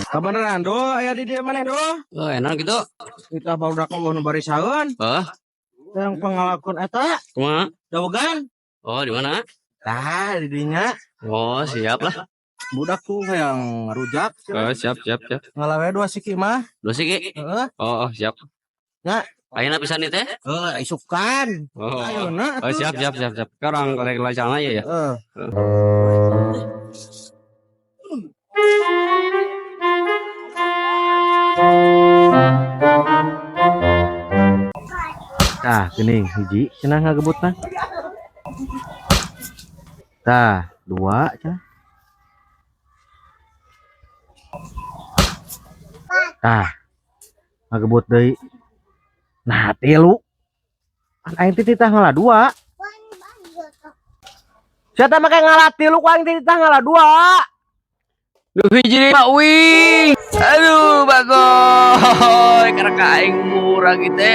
Kabaran do aya di dieu maneh do. Oh, enak gitu. Kita barudak nu barisaeun. Yang pengalakun eta Kumaha? dawegan. Oh, di mana? Tah di dinya. Oh, siap lah. Budak tuh yang rujak. Oh, siap. Ngalawe 2 siki mah. Dua siki. Heeh. Oh, siap. Nya, Ayeuna pisan ieu teh? isukan. Oh, Ayeuna oh, siap. Sekarang korek lacana ya. Heeh. Tah, geuning hiji cenah ngagebutna. Tah, 2 cenah. Tah, ngagebut deui. Nah, 3. Kan aing teh titah ngalah 2. Siapa make ngalah 3 ku aing teh titah ngalah 2. Duh hiji Pak Wing. Aduh, bagoy. Karena aing murah gitu.